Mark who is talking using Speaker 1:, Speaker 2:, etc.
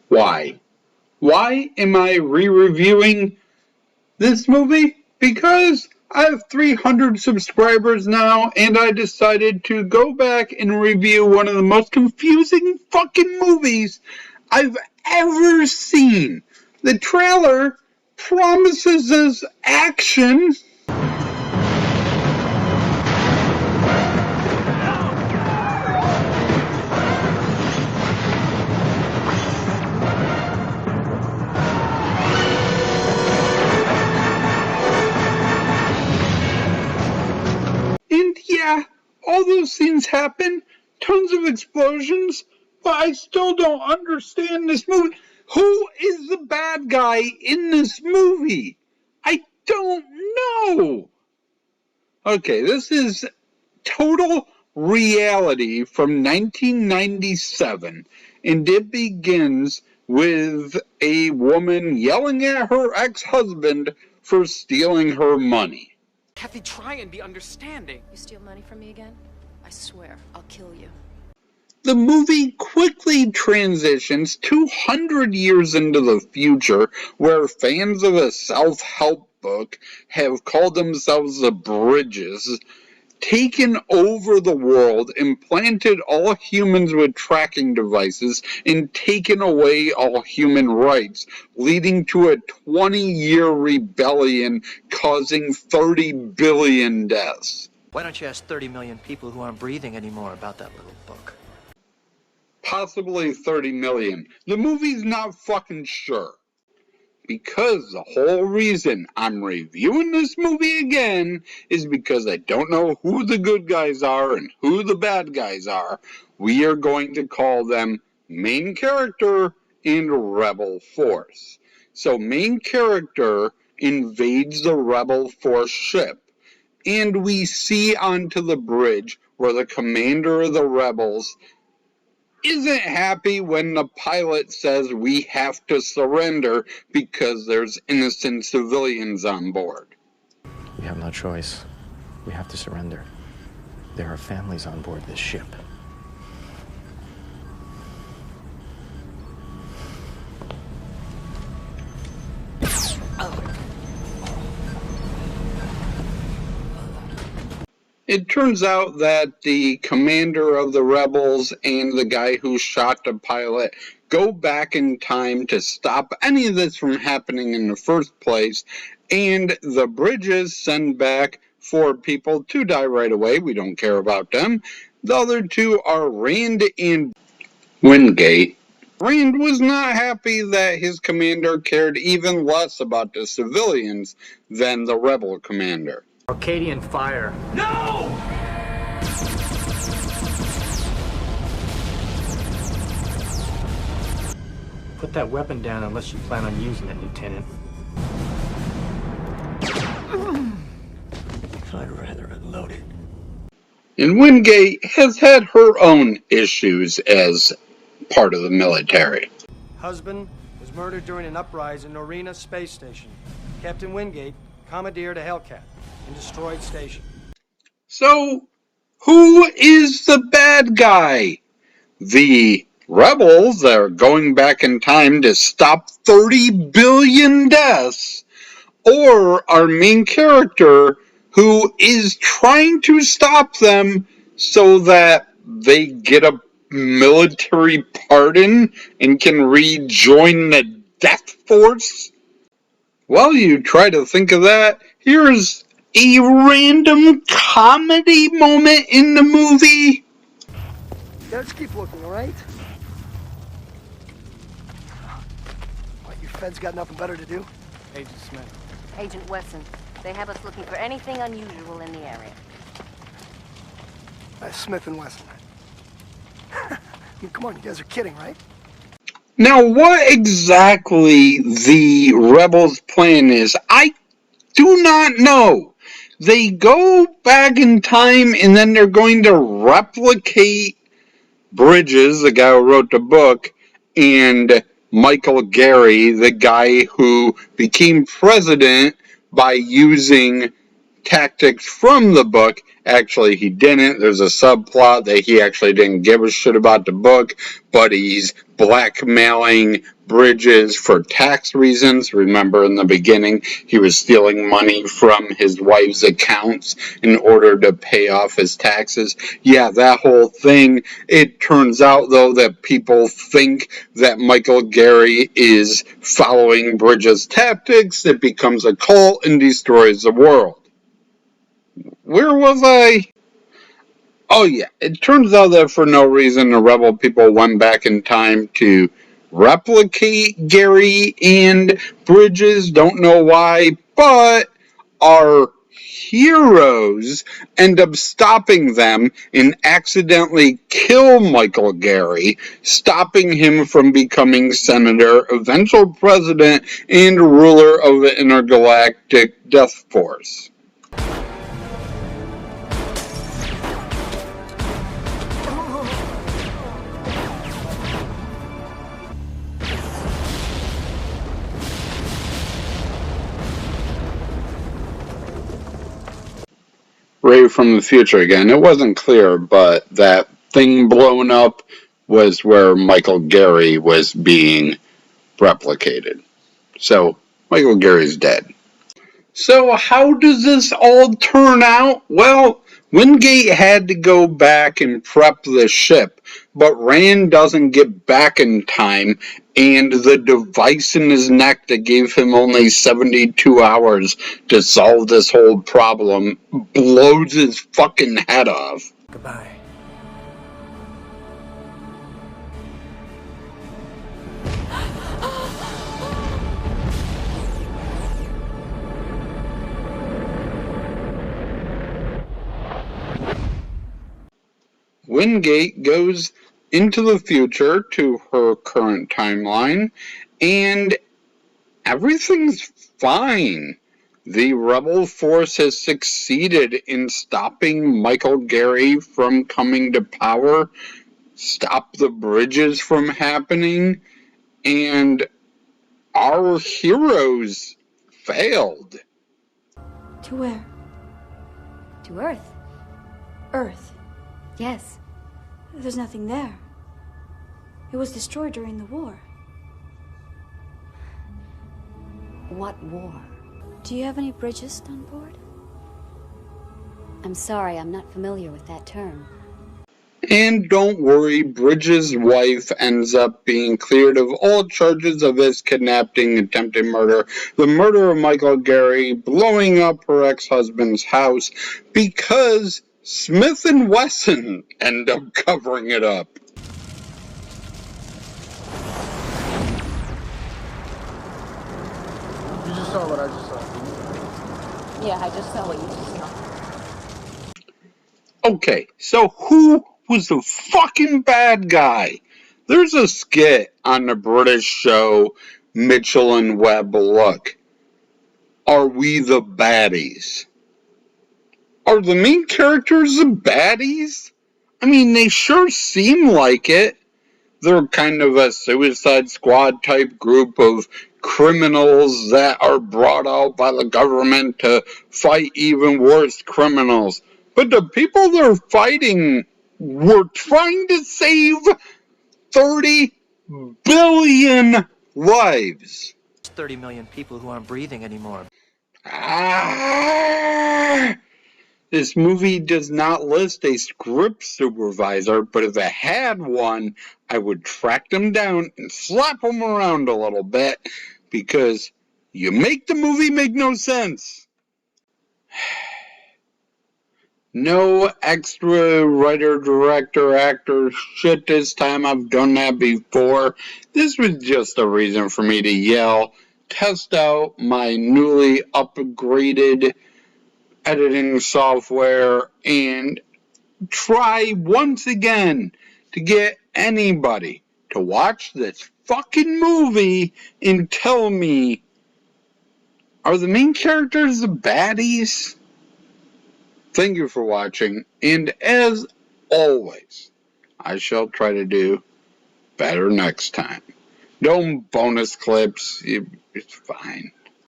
Speaker 1: Why? Why am I re-reviewing this movie? Because I have 300 subscribers now, and I decided to go back and review one of the most confusing fucking movies I've ever seen. The trailer promises us action. And yeah, all those scenes happen, tons of explosions, but I still don't understand this movie. Who is the bad guy in this movie? I don't know. Okay, this is Total Reality from 1997, and it begins with a woman yelling at her ex-husband for stealing her money.
Speaker 2: Kathy, try and be understanding.
Speaker 3: You steal money from me again? I swear, I'll kill you.
Speaker 1: The movie quickly transitions 200 years into the future, where fans of a self-help book have called themselves the Baddies, taken over the world, implanted all humans with tracking devices, and taken away all human rights, leading to a 20-year rebellion causing 30 billion deaths.
Speaker 4: Why don't you ask 30 million people who aren't breathing anymore about that little book?
Speaker 1: Possibly 30 million. The movie's not fucking sure. Because the whole reason I'm reviewing this movie again is because I don't know who the good guys are and who the bad guys are. We are going to call them main character and rebel force. So main character invades the rebel force ship, and we see onto the bridge where the commander of the rebels isn't happy when the pilot says we have to surrender because there's innocent civilians on board.
Speaker 5: We have no choice. We have to surrender. There are families on board this ship.
Speaker 1: It turns out that the commander of the rebels and the guy who shot the pilot go back in time to stop any of this from happening in the first place, and the Bridges send back 4 people to die right away. We don't care about them. The other 2 are Rand and Wingate. Rand was not happy that his commander cared even less about the civilians than the rebel commander.
Speaker 6: Arcadian fire.
Speaker 2: No!
Speaker 6: Put that weapon down unless you plan on using it, Lieutenant.
Speaker 4: I'd rather unload it.
Speaker 1: And Wingate has had her own issues as part of the military.
Speaker 7: Husband was murdered during an uprising in Norina Space Station. Captain Wingate commandeered a Hellcat and destroyed station.
Speaker 1: So, who is the bad guy? The rebels that are going back in time to stop 30 billion deaths, or our main character who is trying to stop them so that they get a military pardon and can rejoin the death force? While you try to think of that, here's a random comedy moment in the movie.
Speaker 8: Yeah, just keep looking, all right? What, you feds got nothing better to do?
Speaker 7: Agent Smith.
Speaker 9: Agent Wesson, they have us looking for anything unusual in the area.
Speaker 8: Smith and Wesson. I mean, come on, you guys are kidding, right?
Speaker 1: Now, what exactly the rebels' plan is, I do not know. They go back in time and then they're going to replicate Bridges, the guy who wrote the book, and Michael Gary, the guy who became president by using tactics from the book. Actually, he didn't. There's a subplot that he actually didn't give a shit about the book, but he's blackmailing Bridges for tax reasons. Remember in the beginning, he was stealing money from his wife's accounts in order to pay off his taxes. Yeah, that whole thing. It turns out, though, that people think that Michael Gary is following Bridges' tactics. It becomes a cult and destroys the world. Where was I? Oh yeah, it turns out that for no reason the rebel people went back in time to replicate Gary and Bridges. Don't know why, but our heroes end up stopping them and accidentally kill Michael Gary, stopping him from becoming senator, eventual president, and ruler of the intergalactic death force. Ray from the future again. It wasn't clear, but that thing blowing up was where Michael Gary was being replicated. So, Michael Gary's dead. So, how does this all turn out? Well, Wingate had to go back and prep the ship, but Rand doesn't get back in time, and the device in his neck that gave him only 72 hours to solve this whole problem blows his fucking head off.
Speaker 6: Goodbye.
Speaker 1: Wingate goes into the future to her current timeline, and everything's fine. The rebel force has succeeded in stopping Michael Gary from coming to power, stop the Bridges from happening, and our heroes failed.
Speaker 10: To where?
Speaker 9: To Earth.
Speaker 10: Earth.
Speaker 9: Yes.
Speaker 10: There's nothing there. It was destroyed during the war.
Speaker 9: What war?
Speaker 10: Do you have any Bridges on board?
Speaker 9: I'm sorry, I'm not familiar with that term.
Speaker 1: And don't worry, Bridges' wife ends up being cleared of all charges of his kidnapping, attempted murder, the murder of Michael Gary, blowing up her ex-husband's house, because Smith & Wesson end up covering it up.
Speaker 8: You just saw what I just saw.
Speaker 9: Yeah, I just saw what you just saw.
Speaker 1: Okay, so who was the fucking bad guy? There's a skit on the British show Mitchell and Webb Look. Are we the baddies? Are the main characters the baddies? I mean, they sure seem like it. They're kind of a Suicide Squad type group of criminals that are brought out by the government to fight even worse criminals. But the people they're fighting were trying to save 30 billion lives.
Speaker 4: 30 million people who aren't breathing anymore.
Speaker 1: This movie does not list a script supervisor, but if it had one, I would track them down and slap them around a little bit, because you make the movie make no sense. No extra writer, director, actor shit this time. I've done that before. This was just a reason for me to yell, test out my newly upgraded editing software, and try once again to get anybody to watch this fucking movie and tell me, are the main characters the baddies? Thank you for watching, and as always, I shall try to do better next time. No bonus clips, it's fine.